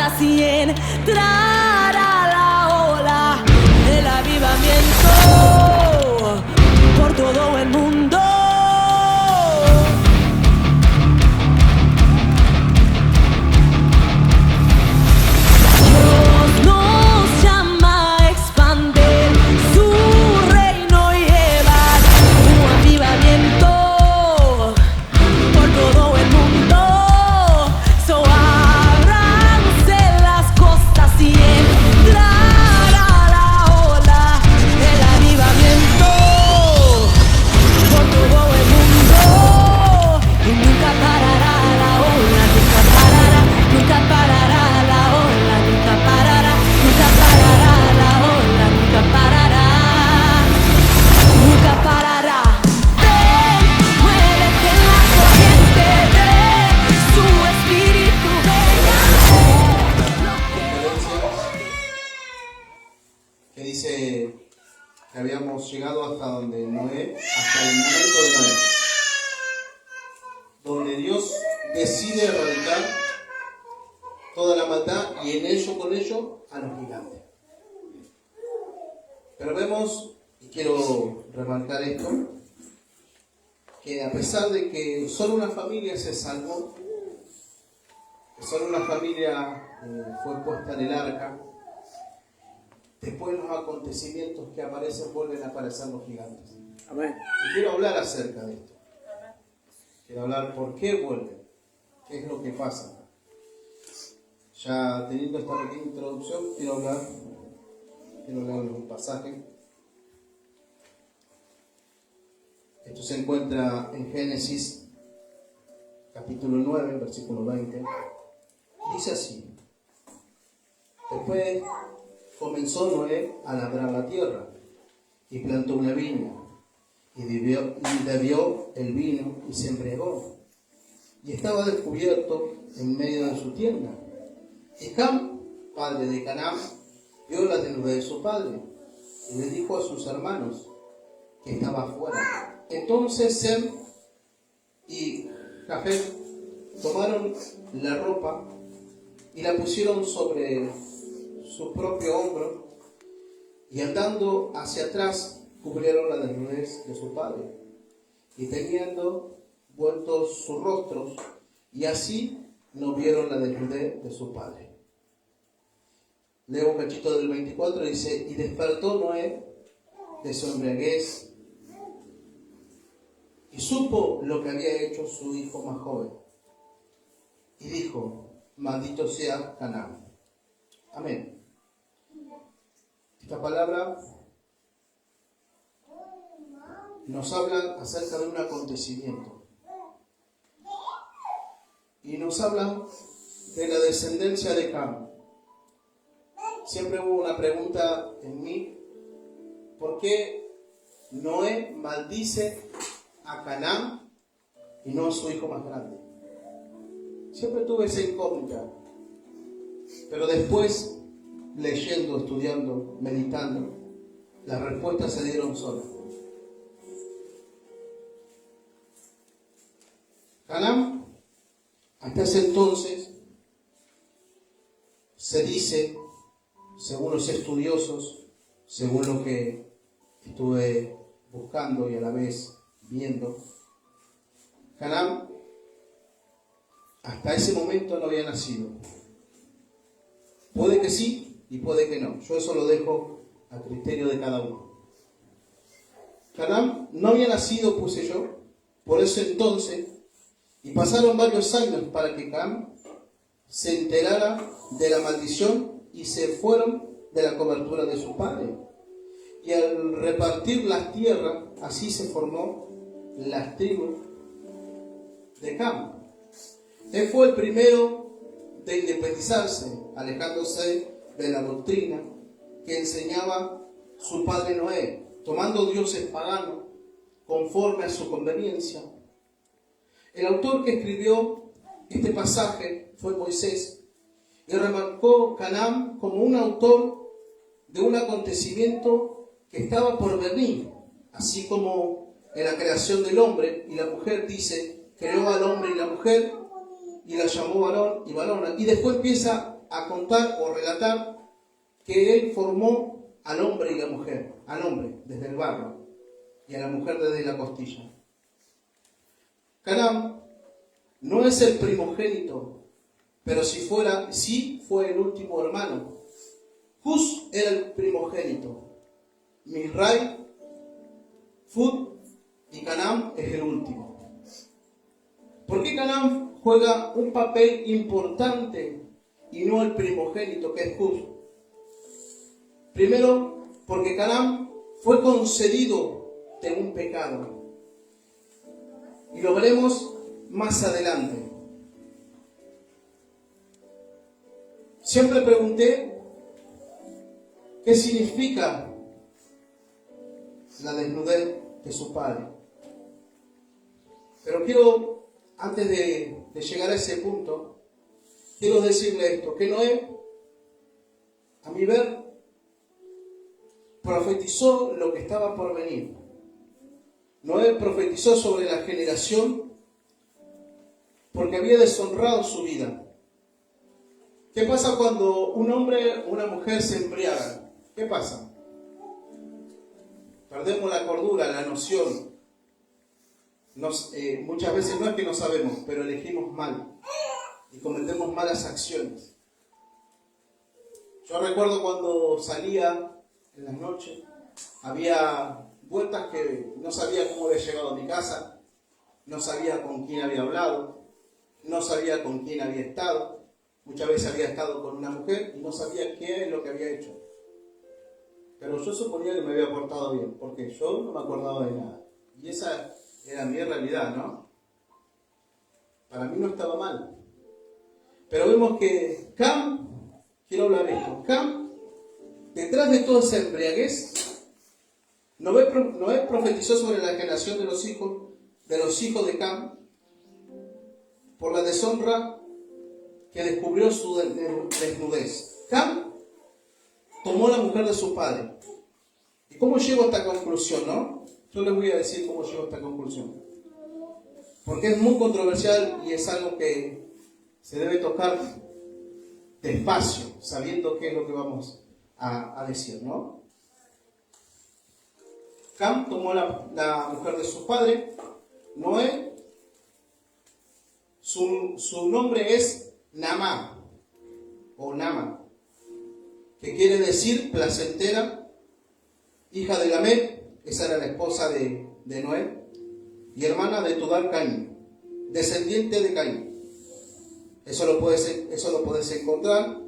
costas y entrará la ola del avivamiento por todo el mundo. Dios nos llama a expandir su reino y llevar un avivamiento por todo el mundo. So ábranse las costas y entrará la ola del avivamiento por todo el mundo. Y nunca parará la ola, nunca parará, nunca parará la ola, nunca parará, nunca parará la ola, nunca parará, nunca parará. Ven, muévete en la corriente de su espíritu, Que dice que habíamos llegado hasta donde Noé, hasta el momento de Noé, donde Dios decide erradicar toda la maldad y en ello, con ello, a los gigantes. Pero vemos, y quiero remarcar esto, que a pesar de que solo una familia se salvó, que solo una familia fue puesta en el arca, después los acontecimientos que aparecen vuelven a aparecer los gigantes. Amén. Y quiero hablar acerca de esto. Quiero hablar por qué vuelven, qué es lo que pasa. Ya teniendo esta pequeña introducción, quiero hablar de un pasaje. Esto se encuentra en Génesis, capítulo 9, versículo 20. Dice así: después comenzó Noé a labrar la tierra y plantó una viña y bebió el vino y se embriagó y estaba descubierto en medio de su tienda. Y Cam, padre de Canaán, vio la desnudez de su padre y le dijo a sus hermanos que estaba afuera. Entonces Sem y Jafet tomaron la ropa y la pusieron sobre su propio hombro y andando hacia atrás cubrieron la desnudez de su padre y teniendo vueltos sus rostros y así no vieron la desnudez de su padre. Leo un cachito del 24, dice: y despertó Noé de su embriaguez y supo lo que había hecho su hijo más joven y dijo: maldito sea Canaán. Amén. Esta palabra nos habla acerca de un acontecimiento y nos habla de la descendencia de Cam. Siempre hubo una pregunta en mí: ¿por qué Noé maldice a Canaán y no a su hijo más grande? Siempre tuve esa incógnita, pero después, leyendo, estudiando, meditando, las respuestas se dieron solas. Canaán, hasta ese entonces, se dice, según los estudiosos, según lo que estuve buscando y a la vez viendo, Canaán hasta ese momento no había nacido. Puede que sí y puede que no. Yo eso lo dejo a criterio de cada uno. Canaán no había nacido, puse yo, por ese entonces, y pasaron varios años para que Canaán se enterara de la maldición y se fueron de la cobertura de su padre. Y al repartir las tierras, así se formó las tribus de Cam. Él fue el primero de independizarse, alejándose de la doctrina que enseñaba su padre Noé, tomando dioses paganos conforme a su conveniencia. El autor que escribió este pasaje fue Moisés y remarcó Canaán como un autor de un acontecimiento que estaba por venir, así como en la creación del hombre y la mujer, dice, creó al hombre y la mujer y la llamó varón y varona, y después empieza a contar o relatar que él formó al hombre y la mujer, al hombre desde el barro y a la mujer desde la costilla. Canaán no es el primogénito, pero sí fue el último hermano. Cus era el primogénito, Misrai, Fud y Canaán es el último. ¿Por qué Canaán juega un papel importante y no el primogénito que es Cus? Primero, porque Canaán fue concebido de un pecado. Y lo veremos más adelante. Siempre pregunté qué significa la desnudez de su padre. Pero quiero, antes de llegar a ese punto, quiero decirle esto, que Noé, a mi ver, profetizó lo que estaba por venir. Noé profetizó sobre la generación porque había deshonrado su vida. ¿Qué pasa cuando un hombre o una mujer se embriagan? ¿Qué pasa? Perdemos la cordura, la noción. Muchas veces no es que no sabemos, pero elegimos mal y cometemos malas acciones. Yo recuerdo cuando salía en las noches, había vueltas que no sabía cómo había llegado a mi casa, no sabía con quién había hablado, no sabía con quién había estado. Muchas veces había estado con una mujer y no sabía qué es lo que había hecho. Pero yo suponía que me había portado bien, porque yo no me acordaba de nada. Y esa era mi realidad, ¿no? Para mí no estaba mal. Pero vemos que Cam, quiero hablar de esto, Cam, detrás de toda esa embriaguez, Noé profetizó sobre la generación de los hijos de Cam, por la deshonra que descubrió su desnudez. Cam tomó la mujer de su padre. ¿Y cómo llego a esta conclusión, no? Yo les voy a decir cómo llego a esta conclusión. Porque es muy controversial y es algo que se debe tocar despacio, sabiendo qué es lo que vamos a decir, ¿no? Cam tomó la mujer de su padre. Noé, su nombre es Namá o Nama, que quiere decir placentera, hija de Lamec, esa era la esposa de Noé, y hermana de Tubal Caín, descendiente de Caín. Eso lo puedes encontrar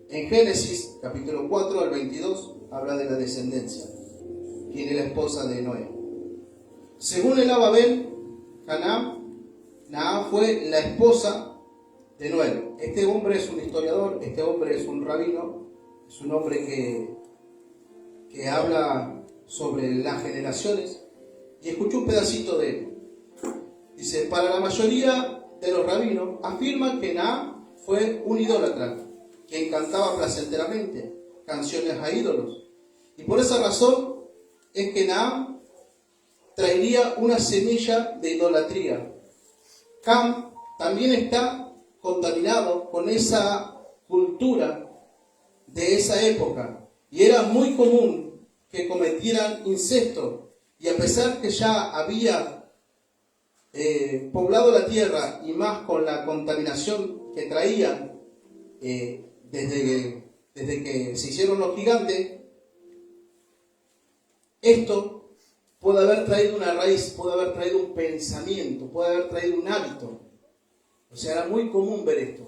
en Génesis, capítulo 4, al 22, habla de la descendencia, quien es la esposa de Noé. Según el Ababel, Naá fue la esposa de Noé. Este hombre es un historiador, este hombre es un rabino, es un hombre que habla sobre las generaciones, y escuché un pedacito de él. Dice, para la mayoría de los rabinos afirman que Naá fue un idólatra, quien cantaba placenteramente canciones a ídolos, y por esa razón es que Naá traería una semilla de idolatría. Cam también está contaminado con esa cultura de esa época, y era muy común que cometieran incesto, y a pesar que ya había poblado la tierra, y más con la contaminación que traían desde que se hicieron los gigantes, esto puede haber traído una raíz, puede haber traído un pensamiento, puede haber traído un hábito. O sea, era muy común ver esto.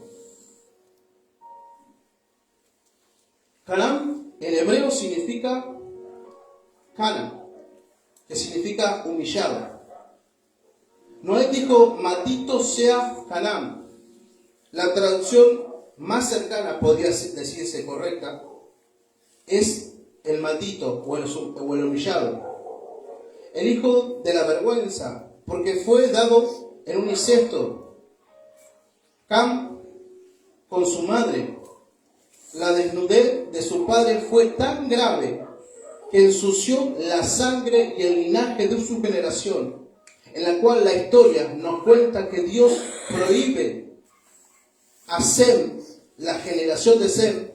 Canaán en hebreo significa Cana, que significa humillado. Noé dijo, maldito sea Canaán. La traducción más cercana, podría decirse correcta, es el maldito o el humillado. El hijo de la vergüenza, porque fue dado en un incesto. Cam con su madre. La desnudez de su padre fue tan grave que ensució la sangre y el linaje de su generación, en la cual la historia nos cuenta que Dios prohíbe a Sem la generación de Sem,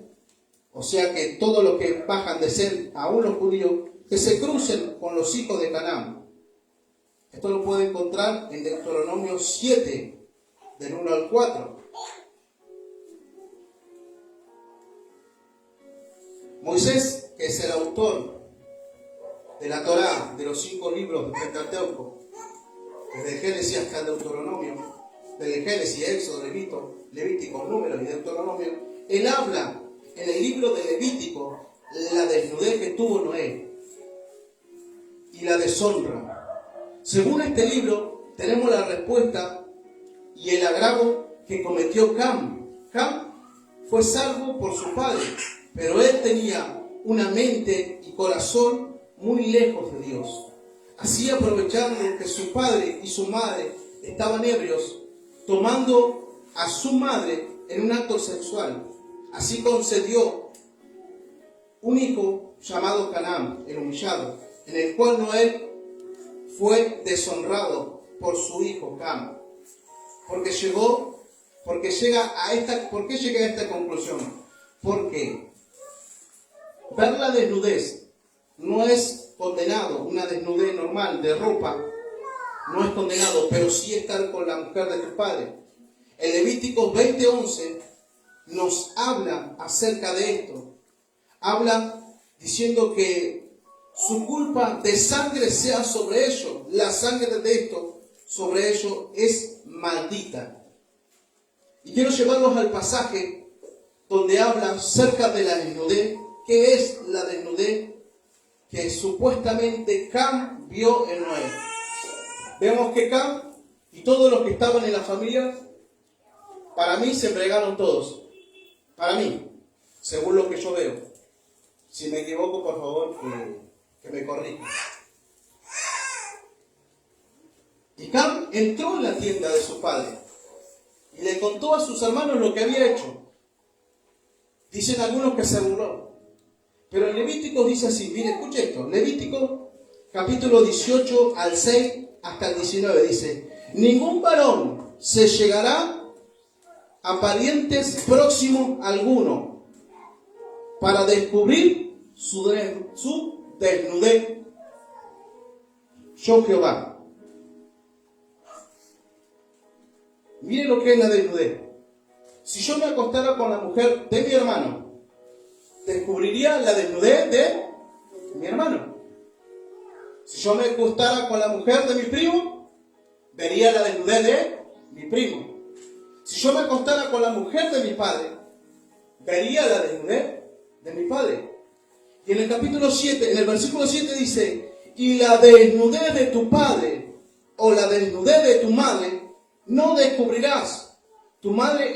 o sea que todos los que bajan de Sem, aún los judíos, que se crucen con los hijos de Canaán. Esto lo puede encontrar en Deuteronomio 7, del 1 al 4. Moisés, que es el autor de la Torá, de los 5 libros del Pentateuco, desde Génesis hasta el Deuteronomio, desde Génesis, Éxodo, Levítico, Números y Deuteronomio, él habla en el libro de Levítico la desnudez que tuvo Noé y la deshonra. Según este libro, tenemos la respuesta y el agravo que cometió Cam. Cam fue salvo por su padre, pero él tenía una mente y corazón muy lejos de Dios. Así, aprovechando que su padre y su madre estaban ebrios, tomando a su madre en un acto sexual, así concedió un hijo llamado Canaán, el humillado, en el cual Noé fue deshonrado por su hijo Cam. ¿Por qué llegué a esta conclusión? Porque ver la desnudez no es condenado, una desnudez normal de ropa no es condenado, pero sí estar con la mujer de tu padre. En Levítico 20:11 nos habla acerca de esto. Habla diciendo que su culpa de sangre sea sobre ellos. La sangre de esto sobre ellos es maldita. Y quiero llevarlos al pasaje donde habla acerca de la desnudez. ¿Qué es la desnudez que supuestamente Cam vio en Noé? Vemos que Cam y todos los que estaban en la familia, para mí se fregaron todos. Para mí, según lo que yo veo. Si me equivoco, por favor, que me corrija. Y Cam entró en la tienda de su padre y le contó a sus hermanos lo que había hecho. Dicen algunos que se burló. Pero en Levítico dice así, mire, escuche esto. Levítico capítulo 18 al 6 hasta el 19 dice: ningún varón se llegará a parientes próximos alguno para descubrir su desnudez. Yo Jehová. Mire lo que es la desnudez. Si yo me acostara con la mujer de mi hermano, descubriría la desnudez de mi hermano. Si yo me acostara con la mujer de mi primo, vería la desnudez de mi primo. Si yo me acostara con la mujer de mi padre, vería la desnudez de mi padre. Y en el capítulo 7, en el versículo 7 dice: y la desnudez de tu padre o la desnudez de tu madre no descubrirás. Tu madre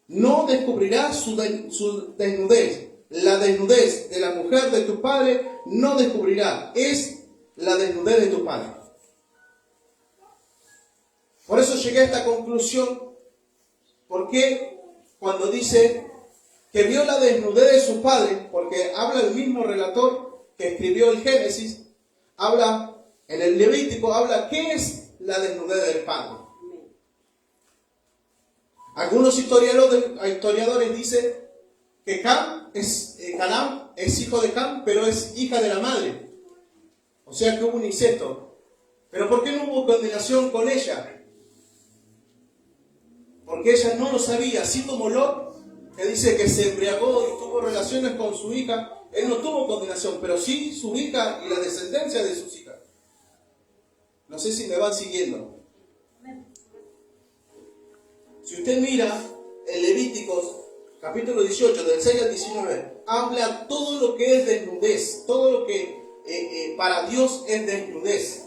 no descubrirás su desnudez. La desnudez de la mujer de tu padre no descubrirá. Es la desnudez de tu padre. Por eso llegué a esta conclusión. Porque cuando dice que vio la desnudez de su padre, porque habla el mismo relator que escribió el Génesis, habla en el Levítico, habla qué es la desnudez del padre. Algunos historiadores dicen que Canaán es hijo de Cam, pero es hija de la madre. O sea que hubo un incesto. ¿Pero por qué no hubo condenación con ella? Porque ella no lo sabía. Así como Lot, que dice que se embriagó y tuvo relaciones con su hija, él no tuvo condenación, pero sí su hija y la descendencia de sus hijas. No sé si me van siguiendo. Si usted mira en Levíticos capítulo 18, del 6 al 19, habla todo lo que es desnudez, todo lo que para Dios es desnudez.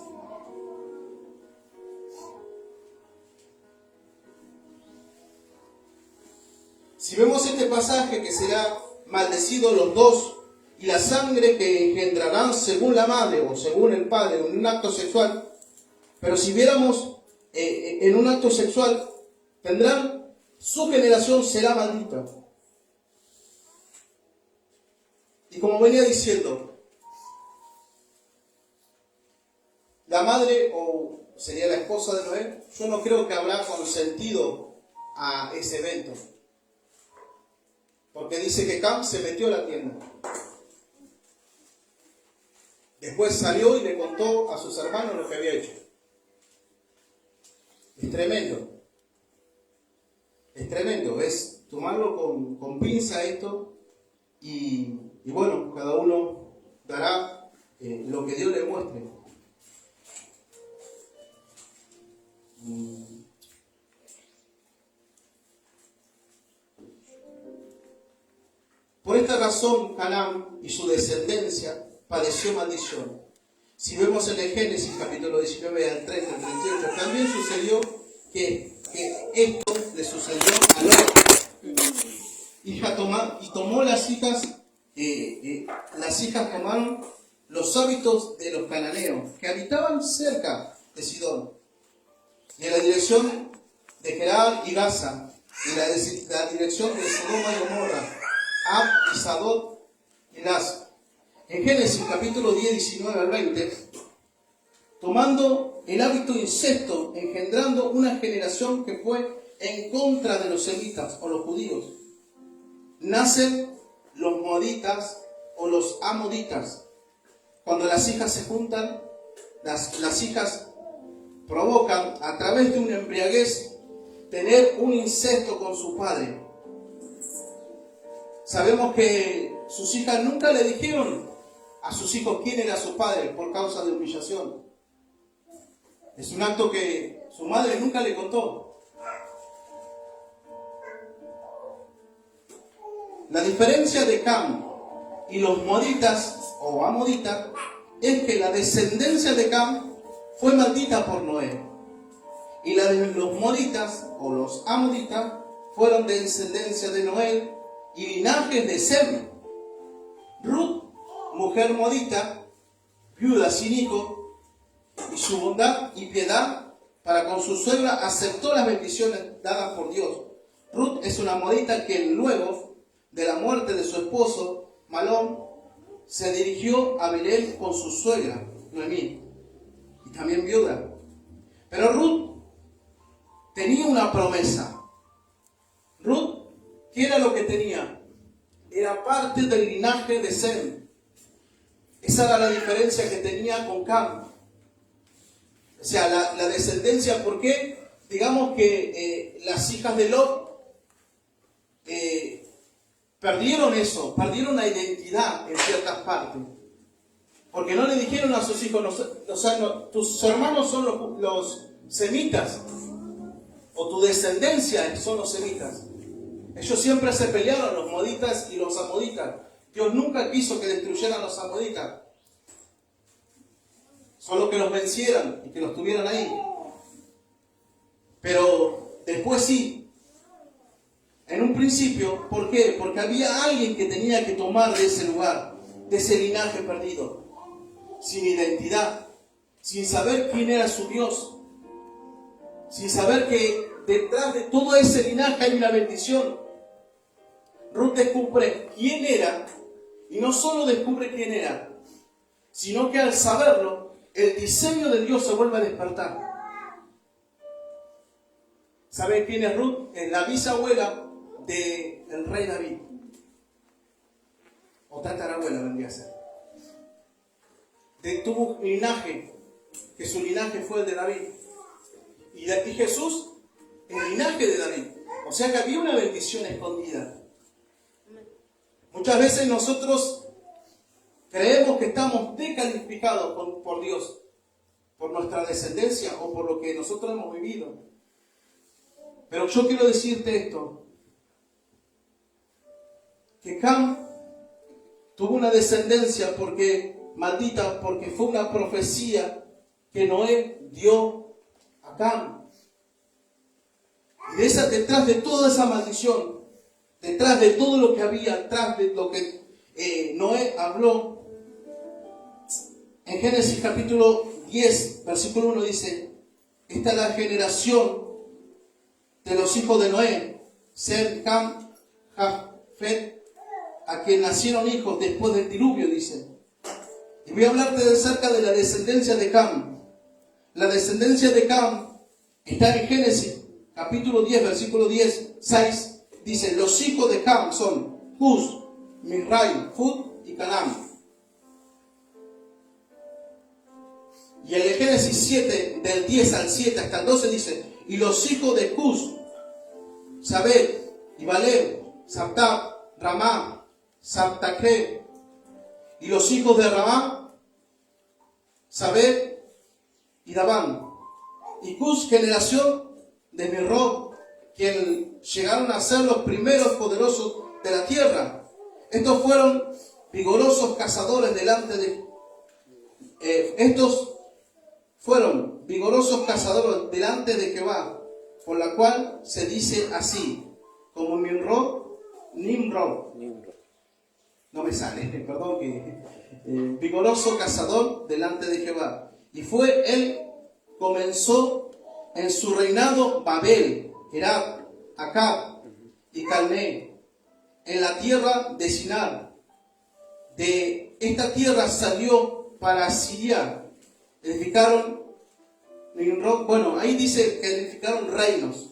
Si vemos este pasaje, que será maldecidos los dos, y la sangre que engendrarán según la madre o según el padre en un acto sexual, pero si viéramos en un acto sexual, su generación será maldita. Y como venía diciendo, la madre, o sería la esposa de Noé, yo no creo que habrá consentido a ese evento. porque dice que Cam se metió a la tienda. Después salió y le contó a sus hermanos lo que había hecho. Es tremendo. Es tremendo, es tomarlo con pinza esto y bueno, cada uno dará lo que Dios le muestre. Por esta razón, Canaán y su descendencia padeció maldición. Si vemos en el Génesis capítulo 19 al 30 al 38, también sucedió que esto le sucedió a Lot. Y tomó las hijas tomaron los hábitos de los cananeos que habitaban cerca de Sidón, y en la dirección de Gerar y Gaza, y la dirección de Sodoma y Gomorra, Ab y Sadot y Las. En Génesis capítulo 10, 19 al 20, tomando el hábito incesto, engendrando una generación que fue en contra de los semitas o los judíos, nacen los moabitas o los amoditas. Cuando las hijas se juntan, las hijas provocan a través de una embriaguez tener un incesto con su padre. Sabemos que sus hijas nunca le dijeron a sus hijos quién era su padre por causa de humillación. Es un acto que su madre nunca le contó. La diferencia de Cam y los moabitas o amoditas es que la descendencia de Cam fue maldita por Noé, y la de los moabitas o los amoditas fueron de descendencia de Noé y linajes de Sem. Ruth, mujer moabita, viuda sin hijo, y su bondad y piedad para con su suegra aceptó las bendiciones dadas por Dios. Ruth es una moabita que luego de la muerte de su esposo Malón se dirigió a Belén con su suegra Noemí, y también viuda. Pero Ruth tenía una promesa. Ruth, ¿qué era lo que tenía? Era parte del linaje de Sem. Esa era la diferencia que tenía con Cam. O sea, la descendencia, ¿por qué? Digamos que las hijas de Lot perdieron eso, perdieron la identidad en ciertas partes. Porque no le dijeron a sus hijos, tus hermanos son los semitas, o tu descendencia son los semitas. Ellos siempre se pelearon, los moabitas y los amoditas. Dios nunca quiso que destruyeran a los amoditas, solo que los vencieran y que los tuvieran ahí. Pero después sí. En un principio, ¿por qué? Porque había alguien que tenía que tomar de ese lugar, de ese linaje perdido, sin identidad, sin saber quién era su Dios, sin saber que detrás de todo ese linaje hay una bendición. Ruth descubre quién era, y no solo descubre quién era, sino que al saberlo, el diseño de Dios se vuelve a despertar. ¿Sabe quién es Ruth? Es la bisabuela del rey David, o tatarabuela vendría a ser. Tuvo linaje, que su linaje fue el de David, y de aquí Jesús, el linaje de David. O sea que había una bendición escondida. Muchas veces nosotros creemos que estamos descalificados por Dios, por nuestra descendencia o por lo que nosotros hemos vivido. Pero yo quiero decirte esto, que Cam tuvo una descendencia maldita porque fue una profecía que Noé dio a Cam. Y detrás de toda esa maldición, detrás de todo lo que había, detrás de lo que Noé habló, en Génesis capítulo 10, versículo 1 dice: esta es la generación de los hijos de Noé, Sem, Cam, Jafet, a quien nacieron hijos después del diluvio, dice. Y voy a hablarte acerca de la descendencia de Cam. La descendencia de Cam está en Génesis capítulo 10, versículo 6, dice: los hijos de Cam son Cus, Misraim, Fut y Canaán. Y en el Génesis 7, del 10 al 7 hasta el 12 dice, y los hijos de Cus, Sabed, Ibalem, Sabtab, Ramá, Sabtaque, y los hijos de Ramá, Sabed y Dabán. Y Cus, generación de Mirrob, quien llegaron a ser los primeros poderosos de la tierra. Estos fueron vigorosos cazadores delante de Jehová, por la cual se dice así, como Nimrod. No me sale, perdón, vigoroso cazador delante de Jehová. Y comenzó en su reinado Babel, Erab, Acab y Calné, en la tierra de Sinar. De esta tierra salió para Asiria. Edificaron Nimrod. Bueno, ahí dice que edificaron reinos.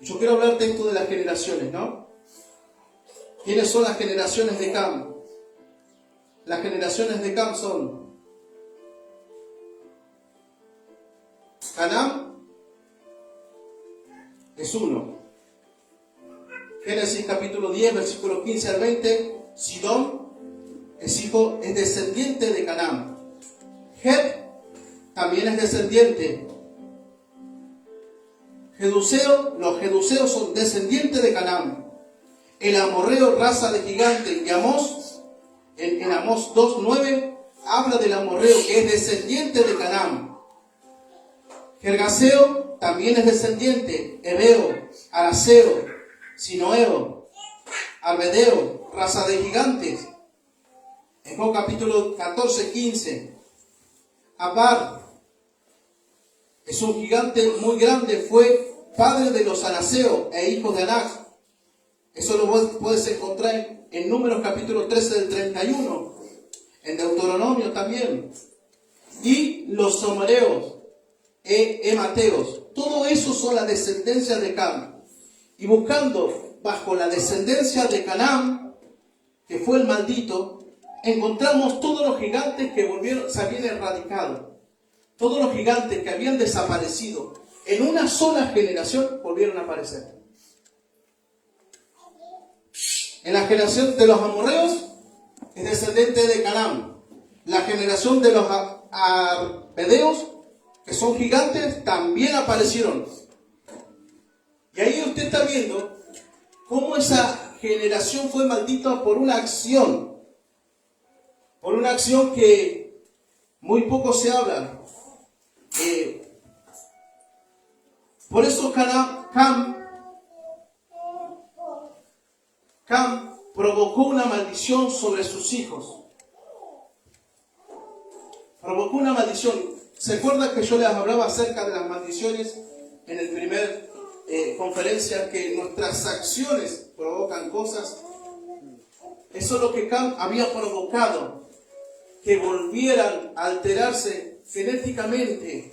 Yo quiero hablarte esto de las generaciones, ¿no? ¿Quiénes son las generaciones de Cam? Las generaciones de Cam son Canaán, es uno. Génesis capítulo 10, versículos 15 al 20. Sidón es descendiente de Canaán. Het también es descendiente. Los jeduseos son descendientes de Canaán. El amorreo, raza de gigante. Y Amós, en Amós 2:9, habla del amorreo, que es descendiente de Canaán. Gergaseo también es descendiente. Ebeo, Araseo, Sinoeo, Arbedeo, raza de gigantes. En Job capítulo 14:15. Abar es un gigante muy grande, fue padre de los anaseos e hijos de Anac. Eso lo puedes encontrar en Números capítulo 13 del 31, en Deuteronomio también. Y los somereos, emateos, todo eso son la descendencia de Cam. Y buscando bajo la descendencia de Canaán, que fue el maldito, encontramos todos los gigantes que se habían erradicado. Todos los gigantes que habían desaparecido en una sola generación volvieron a aparecer. En la generación de los amorreos es descendiente de Canaán. La generación de los arbedeos, que son gigantes, también aparecieron. Y ahí usted está viendo cómo esa generación fue maldita por una acción. Por una acción que muy poco se habla. Por eso Cam provocó una maldición sobre sus hijos. Provocó una maldición. ¿Se acuerdan que yo les hablaba acerca de las maldiciones en el primer conferencia, que nuestras acciones provocan cosas? Eso es lo que Cam había provocado, que volvieran a alterarse genéticamente,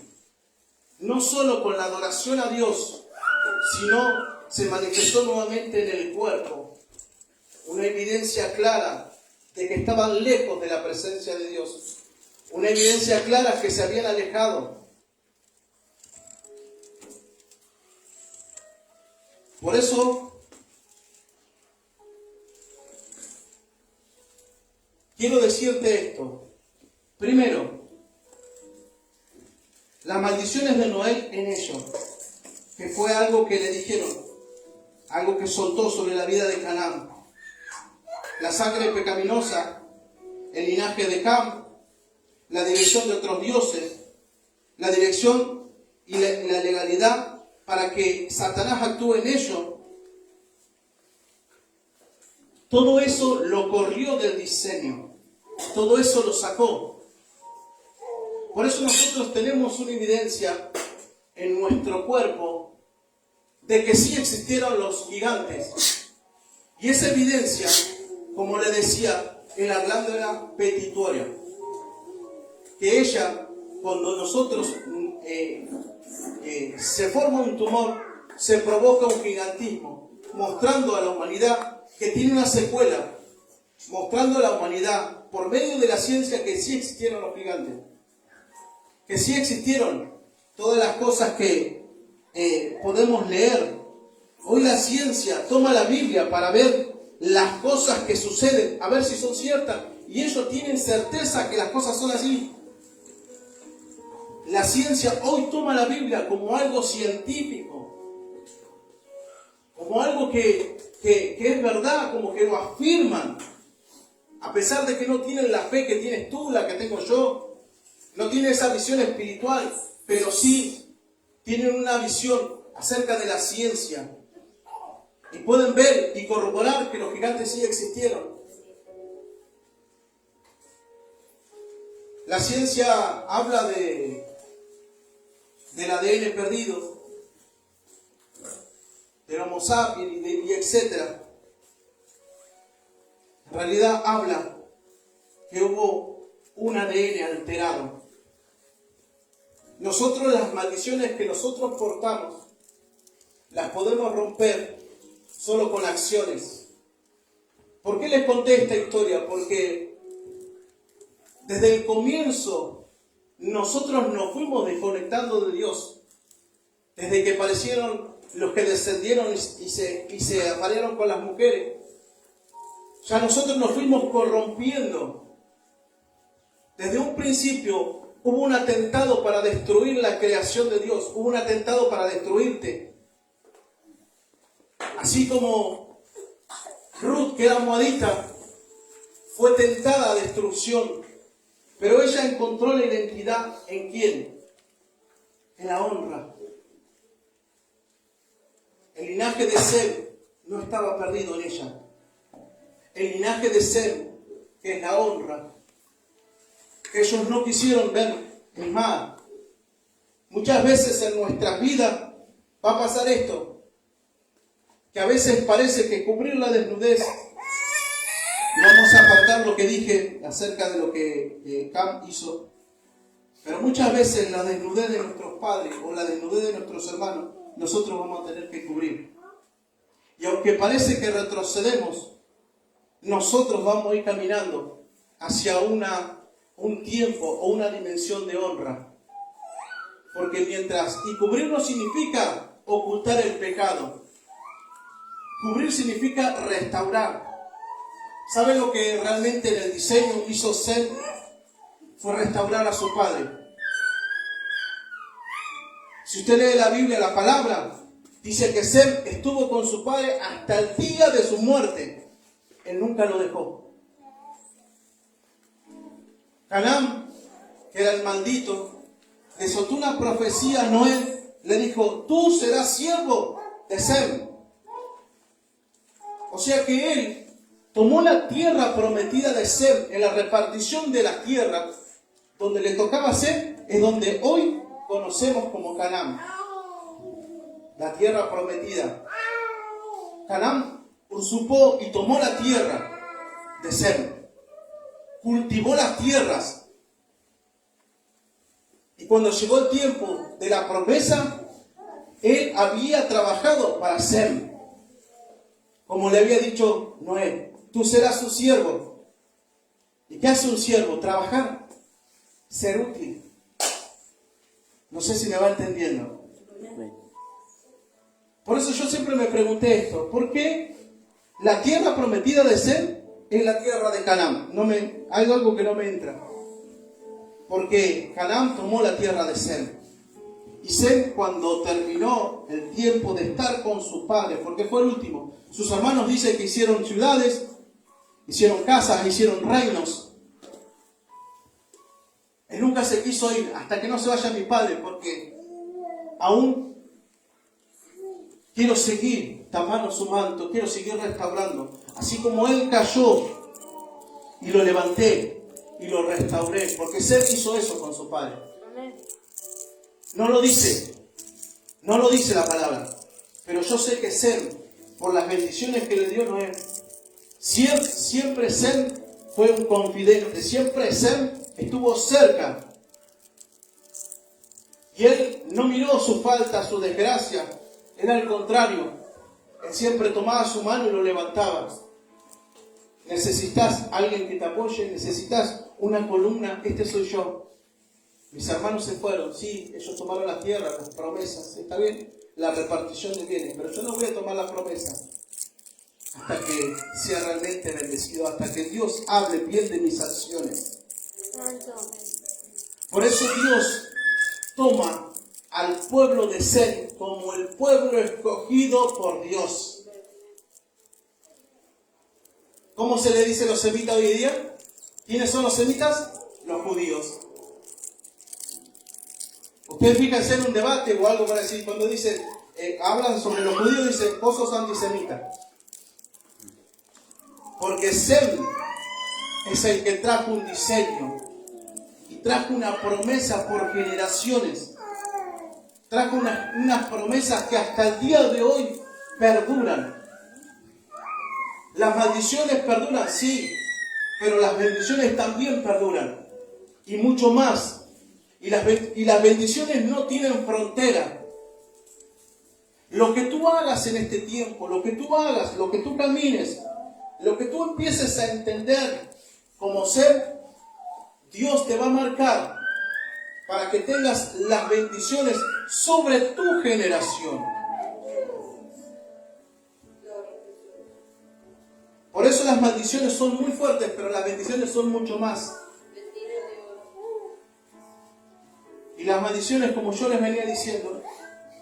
no solo con la adoración a Dios, sino se manifestó nuevamente en el cuerpo, una evidencia clara de que estaban lejos de la presencia de Dios, una evidencia clara que se habían alejado. Por eso quiero decirte esto. Primero, las maldiciones de Noé en ellos, que fue algo que le dijeron, algo que soltó sobre la vida de Canaán. La sangre pecaminosa, el linaje de Cam, la dirección de otros dioses, la dirección y la legalidad para que Satanás actúe en ellos. Todo eso lo corrió del diseño, todo eso lo sacó. Por eso nosotros tenemos una evidencia en nuestro cuerpo de que sí existieron los gigantes. Y esa evidencia, como le decía, en la glándula pituitaria, que ella, cuando nosotros se forma un tumor, se provoca un gigantismo. mostrando a la humanidad que tiene una secuela, mostrando a la humanidad por medio de la ciencia que sí existieron los gigantes, que sí existieron todas las cosas que podemos leer. Hoy la ciencia toma la Biblia para ver las cosas que suceden, a ver si son ciertas, y ellos tienen certeza que las cosas son así. La ciencia hoy toma la Biblia como algo científico, como algo que es verdad, como que lo afirman, a pesar de que no tienen la fe que tienes tú, la que tengo yo, no tienen esa visión espiritual, pero sí tienen una visión acerca de la ciencia. Y pueden ver y corroborar que los gigantes sí existieron. La ciencia habla del ADN perdido, del Homo sapiens y etc. En realidad habla que hubo un ADN alterado. Nosotros las maldiciones que nosotros portamos las podemos romper solo con acciones. ¿Por qué les conté esta historia? Porque desde el comienzo nosotros nos fuimos desconectando de Dios. Desde que aparecieron los que descendieron y se aparearon con las mujeres, ya nosotros nos fuimos corrompiendo. Desde un principio hubo un atentado para destruir la creación de Dios. Hubo un atentado para destruirte. Así como Ruth, que era moabita, fue tentada a destrucción, pero ella encontró la identidad ¿en quién? En la honra. El linaje de Sem no estaba perdido en ella. El linaje de Sem, que es la honra, que ellos no quisieron ver. Es más, muchas veces en nuestras vidas va a pasar esto, que a veces parece que cubrir la desnudez, y vamos a apartar lo que dije acerca de lo que Cam hizo, pero muchas veces la desnudez de nuestros padres o la desnudez de nuestros hermanos, nosotros vamos a tener que cubrir. Y aunque parece que retrocedemos, nosotros vamos a ir caminando hacia un tiempo o una dimensión de honra. Porque y cubrir no significa ocultar el pecado. Cubrir significa restaurar. ¿Saben lo que realmente en el diseño hizo Sem? Fue restaurar a su padre. Si usted lee la Biblia, la palabra, dice que Sem estuvo con su padre hasta el día de su muerte. Él nunca lo dejó. Canaán, que era el maldito, le soltó una profecía a Noé. Le dijo, tú serás siervo de Sem. O sea que él tomó la tierra prometida de Sem. En la repartición de la tierra, donde le tocaba a Sem, es donde hoy conocemos como Canaán. La tierra prometida. Canaán usurpó y tomó la tierra de Sem. Cultivó las tierras. Y cuando llegó el tiempo de la promesa, él había trabajado para Sem. Como le había dicho Noé, tú serás su siervo. ¿Y qué hace un siervo? Trabajar, ser útil. No sé si me va entendiendo. Por eso yo siempre me pregunté esto. ¿Por qué la tierra prometida de Sem es la tierra de Canaán? Hay algo que no me entra. Porque Canaán tomó la tierra de Sem. Y Sem, cuando terminó el tiempo de estar con su padre, porque fue el último, sus hermanos dicen que hicieron ciudades, hicieron casas, hicieron reinos. Él nunca se quiso ir hasta que no se vaya mi padre, porque aún quiero seguir tapando su manto, quiero seguir restaurando. Así como él cayó y lo levanté y lo restauré, porque Sem hizo eso con su padre. No lo dice la palabra, pero yo sé que Sem, por las bendiciones que le dio Noé, siempre Sem fue un confidente, siempre Sem estuvo cerca. Y él no miró su falta, su desgracia, era al contrario. Él siempre tomaba su mano y lo levantaba. Necesitas alguien que te apoye, necesitas una columna, este soy yo. Mis hermanos se fueron, sí, ellos tomaron la tierra, las promesas, está bien, la repartición de bienes, pero yo no voy a tomar la promesa hasta que sea realmente bendecido, hasta que Dios hable bien de mis acciones. Por eso Dios toma al pueblo de Sem como el pueblo escogido por Dios. ¿Cómo se le dice a los semitas hoy en día? ¿Quiénes son los semitas? Los judíos. Ustedes fíjense en un debate o algo para decir, cuando dicen, hablan sobre los judíos, dicen, vos sos antisemita. Porque Sem es el que trajo un diseño y trajo una promesa por generaciones. Trajo unas promesas que hasta el día de hoy perduran. Las maldiciones perduran, sí, pero las bendiciones también perduran. Y mucho más. Y las bendiciones no tienen frontera. Lo que tú hagas en este tiempo, lo que tú hagas, lo que tú camines, lo que tú empieces a entender como ser, Dios te va a marcar para que tengas las bendiciones sobre tu generación. Por eso las maldiciones son muy fuertes, pero las bendiciones son mucho más. Y las maldiciones, como yo les venía diciendo,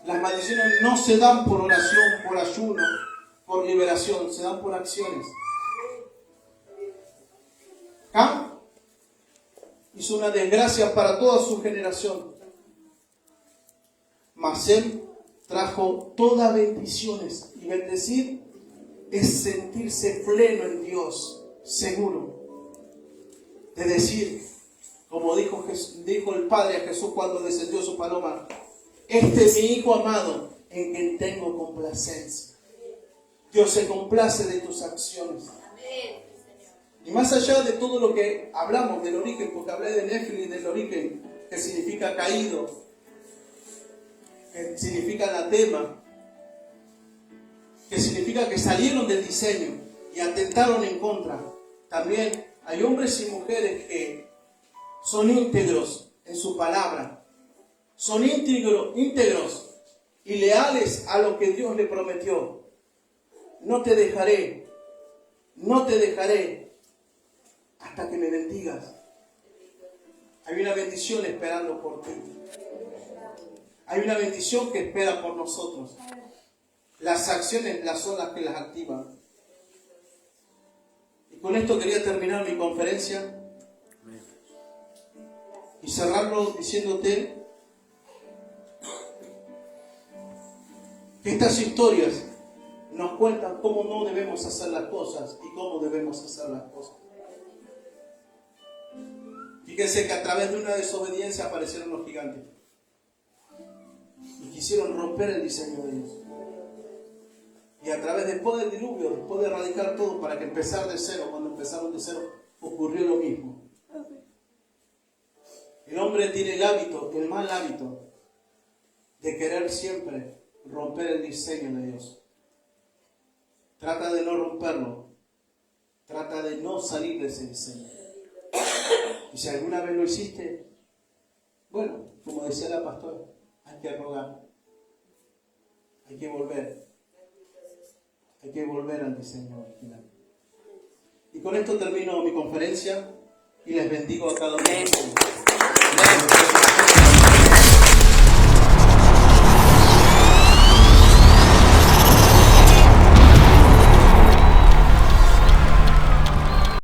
las maldiciones no se dan por oración, por ayuno, por liberación, se dan por acciones. Cam hizo una desgracia para toda su generación. Mas Sem trajo todas bendiciones. Y bendecir es sentirse pleno en Dios, seguro. De decir, como dijo el Padre a Jesús cuando descendió su paloma, este es mi Hijo amado en quien tengo complacencia. Dios se complace de tus acciones. Y más allá de todo lo que hablamos del origen, porque hablé de Nefili, del origen, que significa caído, que significa anatema, que significa que salieron del diseño y atentaron en contra. También hay hombres y mujeres que son íntegros en su palabra, son íntegros y leales a lo que Dios le prometió. No te dejaré hasta que me bendigas. Hay una bendición esperando por ti. Hay una bendición que espera por nosotros. Las acciones son las que las activan. Y con esto quería terminar mi conferencia y cerrarlo diciéndote que estas historias nos cuentan cómo no debemos hacer las cosas y cómo debemos hacer las cosas. Fíjense que a través de una desobediencia aparecieron los gigantes y quisieron romper el diseño de Dios. Y a través después del diluvio, después de erradicar todo para que empezar de cero, cuando empezaron de cero, ocurrió lo mismo. El hombre tiene el mal hábito de querer siempre romper el diseño de Dios. Trata de no romperlo. Trata de no salir de ese diseño. Y si alguna vez lo hiciste, bueno, como decía la pastora, hay que rogar. Hay que volver. Hay que volver al diseño original. Y con esto termino mi conferencia y les bendigo a cada uno de ustedes.